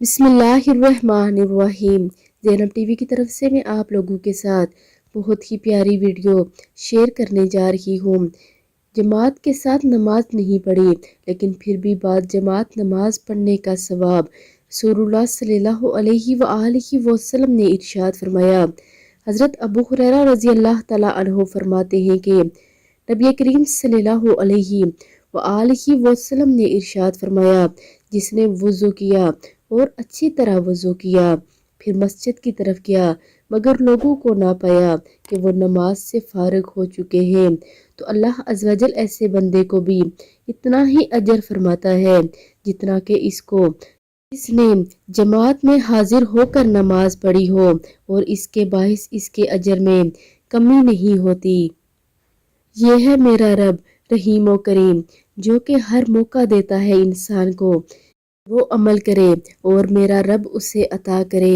بسم اللہ الرحمن الرحیم۔ زینب ٹی وی کی طرف سے میں آپ لوگوں کے ساتھ بہت ہی پیاری ویڈیو شیئر کرنے جا رہی ہوں۔ جماعت کے ساتھ نماز نہیں پڑھی لیکن پھر بھی بعد جماعت نماز پڑھنے کا ثواب۔ رسول اللہ صلی اللہ علیہ وآلہ وسلم نے ارشاد فرمایا۔ حضرت ابو ہریرہ رضی اللہ تعالیٰ عنہ فرماتے ہیں کہ نبی کریم صلی اللہ علیہ وآلہ وسلم نے ارشاد فرمایا، جس نے وضو کیا اور اچھی طرح وضو کیا پھر مسجد کی طرف گیا مگر لوگوں کو نہ پایا کہ وہ نماز سے فارغ ہو چکے ہیں، تو اللہ عز و جل ایسے بندے کو بھی اتنا ہی اجر فرماتا ہے جتنا کہ اس نے جماعت میں حاضر ہو کر نماز پڑھی ہو، اور اس کے باعث اس کے اجر میں کمی نہیں ہوتی۔ یہ ہے میرا رب رحیم و کریم، جو کہ ہر موقع دیتا ہے انسان کو وہ عمل کرے اور میرا رب اسے عطا کرے۔